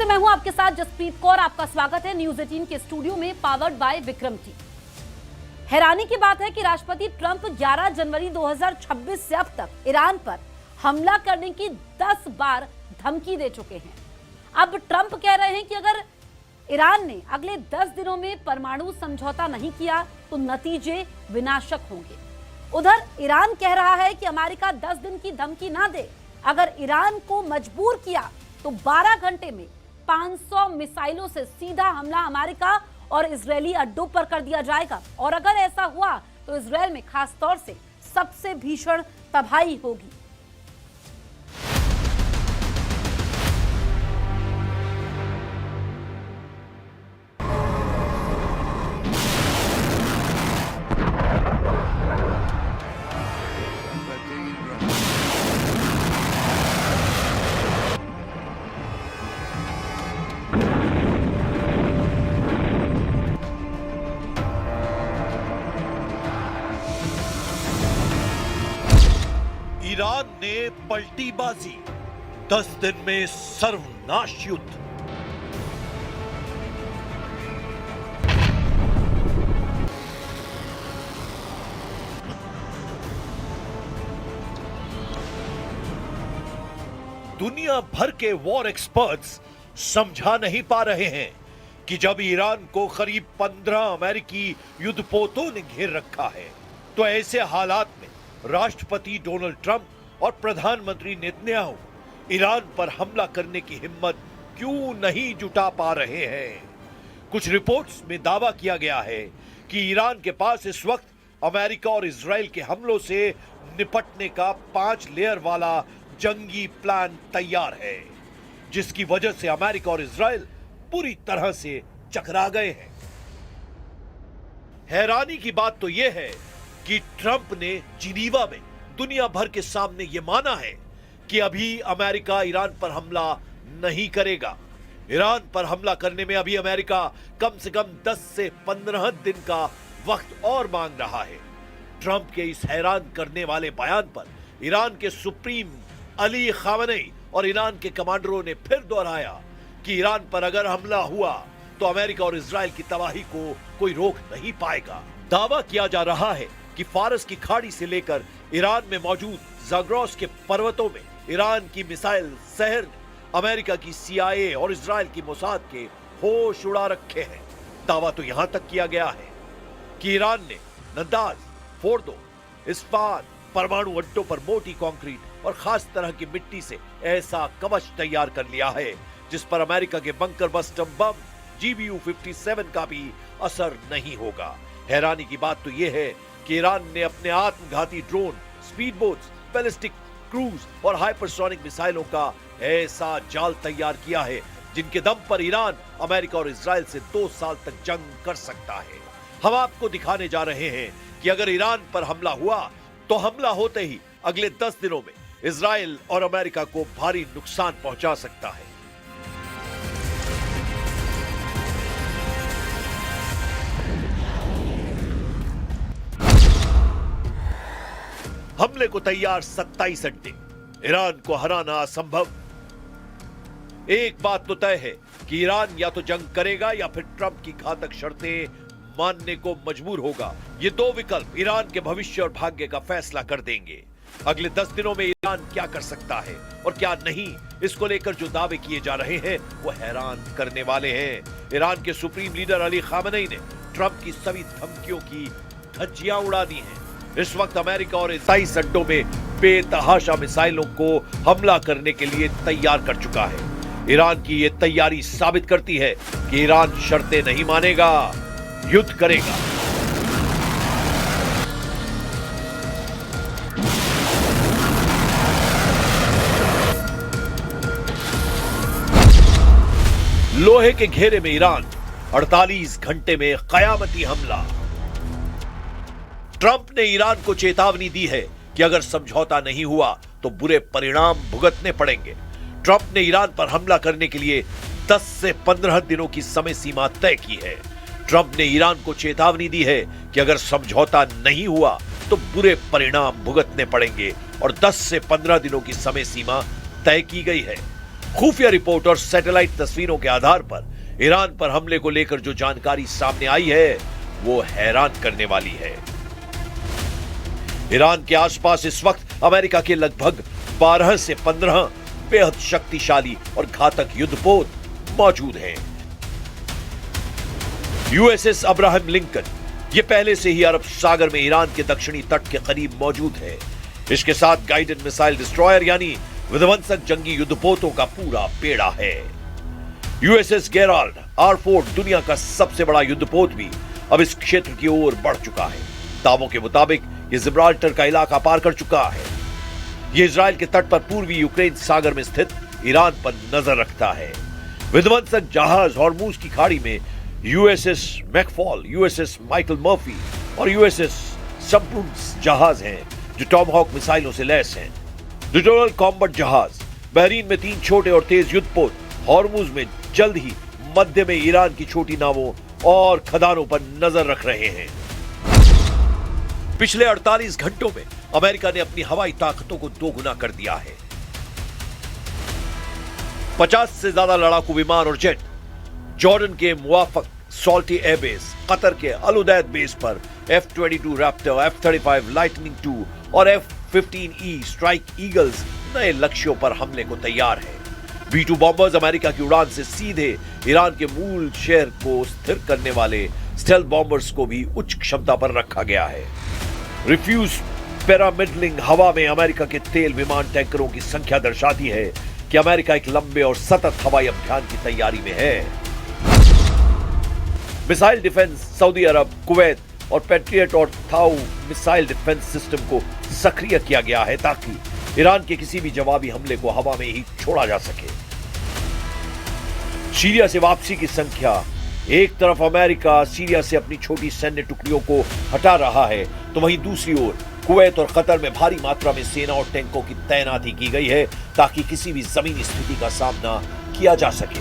नमस्ते, मैं हूं आपके साथ जसप्रीत कौर। आपका स्वागत है न्यूज 18 के स्टूडियो में, पावर्ड बाय विक्रम टी। हैरानी की बात है कि राष्ट्रपति ट्रंप 11 जनवरी 2026 से अब तक ईरान पर हमला करने की 10 बार धमकी दे चुके हैं। अब ट्रंप कह रहे हैं कि अगर ईरान ने अगले 10 दिनों में परमाणु समझौता नहीं किया तो नतीजे विनाशक होंगे। उधर ईरान कह रहा है कि अमेरिका 10 दिन की धमकी ना दे, अगर ईरान को मजबूर किया तो 12 घंटे में 500 मिसाइलों से सीधा हमला अमेरिका और इजरायली अड्डों पर कर दिया जाएगा। और अगर ऐसा हुआ तो इजरायल में खास तौर से सबसे भीषण तबाही होगी। ईरान ने पलटी बाजी, 10 दिन में सर्वनाश युद्ध। दुनिया भर के वॉर एक्सपर्ट्स समझा नहीं पा रहे हैं कि जब ईरान को करीब 15 अमेरिकी युद्धपोतों ने घेर रखा है तो ऐसे हालात में राष्ट्रपति डोनाल्ड ट्रंप और प्रधानमंत्री नेतन्याहू ईरान पर हमला करने की हिम्मत क्यों नहीं जुटा पा रहे हैं। कुछ रिपोर्ट्स में दावा किया गया है कि ईरान के पास इस वक्त अमेरिका और इजराइल के हमलों से निपटने का 5 लेयर वाला जंगी प्लान तैयार है, जिसकी वजह से अमेरिका और इजराइल पूरी तरह से चकरा गए हैं। हैरानी की बात तो यह है कि ट्रंप ने जिनीवा में दुनिया भर के सामने यह माना है कि अभी अमेरिका ईरान पर हमला नहीं करेगा। ईरान पर हमला करने में अभी अमेरिका कम से कम 10 से 15 दिन का वक्त और मांग रहा है। ट्रंप के इस हैरान करने वाले बयान पर ईरान के सुप्रीम अली खामेनी और ईरान के कमांडरों ने फिर दोहराया कि ईरान पर अगर हमला हुआ तो अमेरिका और इजराइल की तबाही को कोई रोक नहीं पाएगा। दावा किया जा रहा है कि फारस की खाड़ी से लेकर ईरान में मौजूद ज़ाग्रोस के पर्वतों में ईरान की मिसाइल शहर ने अमेरिका की CIA और इजराइल की मोसाद के होश उड़ा रखे हैं। दावा तो यहां तक किया गया है कि ईरान ने नंदाज, फोर्दो, इस्फहान परमाणु अड्डों पर मोटी कंक्रीट और खास तरह की मिट्टी से ऐसा कवच तैयार कर लिया है जिस पर अमेरिका के बंकर बस्टर बम GBU-57 का भी असर नहीं होगा। हैरानी की बात तो यह है कि ईरान ने अपने आत्मघाती drone, speed boats, ballistic cruise और हाइपरसोनिक मिसाइलों का ऐसा जाल तैयार किया है जिनके दम पर ईरान अमेरिका और इजराइल से 2 साल तक जंग कर सकता है। हम आपको दिखाने जा रहे हैं कि अगर ईरान पर हमला हुआ तो हमला होते ही अगले 10 दिनों में इजराइल और अमेरिका को भारी नुकसान पहुंचा सकता है। हमले को तैयार 27 अड्डे, ईरान को हराना असंभव। एक बात तो तय है कि ईरान या तो जंग करेगा या फिर ट्रंप की घातक शर्तें मानने को मजबूर होगा। ये 2 विकल्प ईरान के भविष्य और भाग्य का फैसला कर देंगे। अगले 10 दिनों में ईरान क्या कर सकता है और क्या नहीं, इसको लेकर जो दावे किए जा रहे हैं वो हैरान करने वाले हैं। ईरान के सुप्रीम लीडर अली खामेनी ने ट्रंप की सभी धमकियों की धज्जियां उड़ा दी हैं। इस वक्त अमेरिका और 27 अड्डों में बेतहाशा मिसाइलों को हमला करने के लिए तैयार कर चुका है। ईरान की यह तैयारी साबित करती है कि ईरान शर्तें नहीं मानेगा, युद्ध करेगा। लोहे के घेरे में ईरान, 48 घंटे में कयामती हमला। ट्रंप ने ईरान को चेतावनी दी है कि अगर समझौता नहीं हुआ तो बुरे परिणाम भुगतने पड़ेंगे। ट्रंप ने ईरान पर हमला करने के लिए 10 से 15 दिनों की समय सीमा तय की है। ट्रंप ने ईरान को चेतावनी दी है कि अगर समझौता नहीं हुआ तो बुरे परिणाम भुगतने पड़ेंगे और 10 से 15 दिनों की समय सीमा तय की गई है। खुफिया रिपोर्ट और सैटेलाइट तस्वीरों के आधार पर ईरान पर हमले को लेकर जो जानकारी सामने आई है वो हैरान करने वाली है। ईरान के आसपास इस वक्त अमेरिका के लगभग 12 से 15 बेहद शक्तिशाली और घातक युद्धपोत मौजूद हैं। यूएसएस अब्राहम लिंकन ये पहले से ही अरब सागर में ईरान के दक्षिणी तट के करीब मौजूद है। इसके साथ गाइडेड मिसाइल डिस्ट्रॉयर यानी विध्वंसक जंगी युद्धपोतों का पूरा बेड़ा है। यूएसएस गेराल्ड R4 दुनिया का सबसे बड़ा युद्धपोत भी अब इस क्षेत्र की ओर बढ़ चुका है। दावों के मुताबिक ये जिब्राल्टर का इलाका पार कर चुका है। ये इजराइल के तट पर पूर्वी यूक्रेन सागर में स्थित ईरान पर नजर रखता है। विध्वंसक जहाज हॉर्मूज की खाड़ी में USS McFaul, USS Michael Murphy और यूएसएस सब्रुन्स जहाज हैं जो टॉमहॉक मिसाइलों से लैस हैं। लिटोरल कॉम्बैट जहाज बहरीन में 3 छोटे और तेज युद्धपोत हॉर्मूज में जल्द ही मध्य में ईरान की छोटी नावों और खदानों पर नजर रख रहे हैं। पिछले 48 घंटों में अमेरिका ने अपनी हवाई ताकतों को दोगुना कर दिया है। 50 से ज्यादा लड़ाकू विमान और जेट जॉर्डन के मुआफक सॉल्टी एयरबेस, कतर के अल उदैद बेस पर F-22 Raptor, F-35 lightning II और F-15E स्ट्राइक ईगल्स नए लक्ष्यों पर हमले को तैयार है। B-2 बॉम्बर्स अमेरिका की उड़ान से सीधे ईरान के मूल शहर को स्थिर करने वाले स्टेल्थ बॉम्बर्स को भी उच्च क्षमता पर रखा गया है। रिफ्यूज पैरामिडलिंग हवा में अमेरिका के तेल विमान टैंकरों की संख्या दर्शाती है कि अमेरिका एक लंबे और सतत हवाई अभियान की तैयारी में है। मिसाइल डिफेंस सऊदी अरब, कुवैत और पैट्रियट और थाऊ मिसाइल डिफेंस सिस्टम को सक्रिय किया गया है ताकि ईरान के किसी भी जवाबी हमले को हवा में ही छोड़ा जा सके। सीरिया से वापसी की संख्या, एक तरफ अमेरिका सीरिया से अपनी छोटी सैन्य टुकड़ियों को हटा रहा है तो वहीं दूसरी ओर कुवैत और कतर में भारी मात्रा में सेना और टैंकों की तैनाती की गई है ताकि किसी भी जमीनी स्थिति का सामना किया जा सके।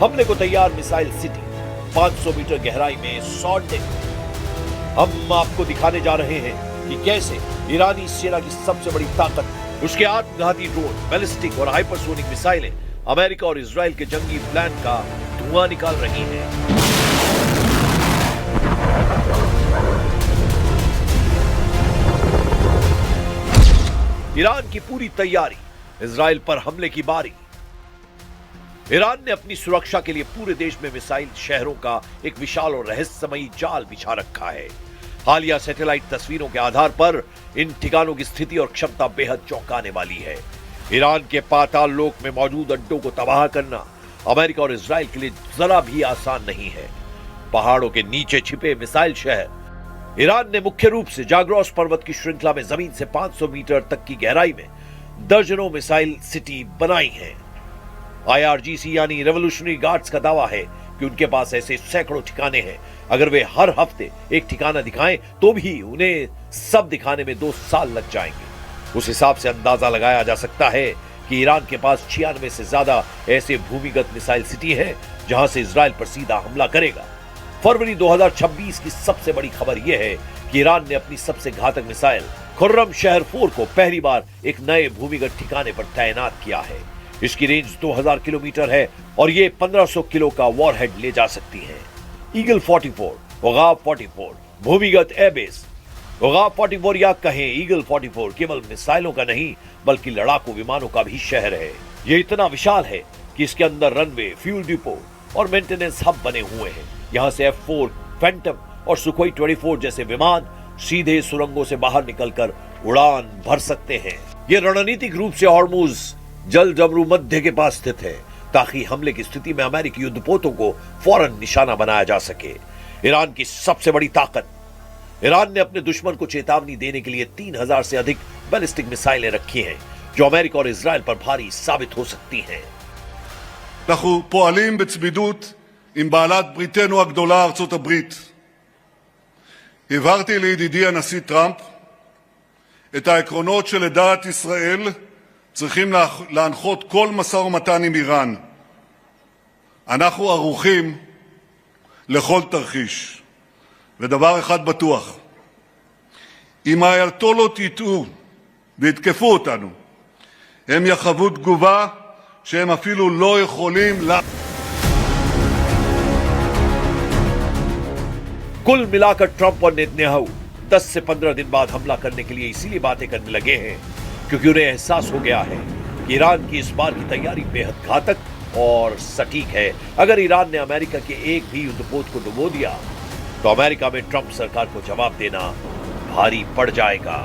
हमले को तैयार मिसाइल सिटी 500 मीटर गहराई में सॉन्डिंग। हम आपको दिखाने जा रहे हैं कि कैसे ईरानी सेना की सबसे बड़ी ताकत उसके आत्मघाती ड्रोन, बैलिस्टिक और हाइपरसोनिक मिसाइलें अमेरिका और इजराइल के जंगी प्लान का धुआं निकाल रही हैं। ईरान की पूरी तैयारी, इजराइल पर हमले की बारी। ईरान ने अपनी सुरक्षा के लिए पूरे देश में मिसाइल शहरों का एक विशाल और रहस्यमयी जाल बिछा रखा है। हालिया सैटेलाइट तस्वीरों के आधार पर इन ठिकानों की स्थिति और क्षमता बेहद चौंकाने वाली है। ईरान के पाताल लोक में मौजूद अड्डों को तबाह करना अमेरिका और इजराइल के लिए जरा भी आसान नहीं है। पहाड़ों के नीचे छिपे मिसाइल शहर। ईरान ने मुख्य रूप से जाग्रोस पर्वत की श्रृंखला में जमीन से 500 मीटर तक की गहराई में दर्जनों मिसाइल सिटी बनाई हैं। IRGC यानी रेवोल्यूशनरी गार्ड्स का दावा है कि उनके पास ऐसे सैकड़ों ठिकाने हैं। अगर वे हर हफ्ते एक ठिकाना दिखाएं तो भी उन्हें सब दिखाने में 2 साल लग जाएंगे। उस हिसाब से अंदाजा लगाया जा सकता है कि ईरान के पास 96 से ज्यादा ऐसे भूमिगत मिसाइल सिटी हैं जहां से इजराइल पर सीधा हमला करेगा। फरवरी 2026 की सबसे बड़ी खबर यह है कि ईरान ने अपनी सबसे घातक मिसाइल खुर्रम शहर 4 को पहली बार एक नए भूमिगत ठिकाने पर तैनात किया है। इसकी रेंज 2000 किलोमीटर है और ये 1500 किलो का वॉरहेड ले जा सकती है। ईगल 44, वगाब 44 भूमिगत एयरबेस। वगाब 44 या कहें ईगल 44 केवल मिसाइलों का नहीं बल्कि लड़ाकू विमानों का भी शहर है। ये इतना विशाल है कि इसके अंदर रनवे, फ्यूल डिपो और मेंटेनेंस हब बने हुए हैं। यहाँ से F4, फैंटम और सुखोई 24 जैसे विमान सीधे सुरंगों से बाहर निकलकर उड़ान भर सकते हैं। ये रणनीतिक रूप से हॉर्मुज जल जमरू मध्य के पास स्थित है ताकि हमले की स्थिति में अमेरिकी युद्धपोतों को फौरन निशाना बनाया जा सके। ईरान की सबसे बड़ी ताकत। ईरान ने अपने दुश्मन को चेतावनी देने के लिए 3000 से अधिक बैलिस्टिक मिसाइलें रखी हैं जो अमेरिका और इजराइल पर भारी साबित हो सकती हैं। אנחנו פועלים בצמידות עם בעלת בריתנו הגדולה ארצות הברית. הבהרתי לידידי הנשיא טראמפ את העקרונות שלדעת ישראל צריכים להנחות כל משא ומתן עם איראן. אנחנו ערוכים לכל תרחיש. ודבר אחד בטוח, אם האייתולות יטעו ויתקפו אותנו, הם יחוו תגובה שהם אפילו לא יכולים कुल मिलाकर ट्रंप और नेतन्याहू 10 से 15 दिन बाद हमला करने के लिए इसीलिए बातें करने लगे हैं क्योंकि उन्हें एहसास हो गया है कि ईरान की इस बार की तैयारी बेहद घातक और सटीक है। अगर ईरान ने अमेरिका के एक भी युद्धपोत को डुबो दिया तो अमेरिका में ट्रंप सरकार को जवाब देना भारी पड़ जाएगा।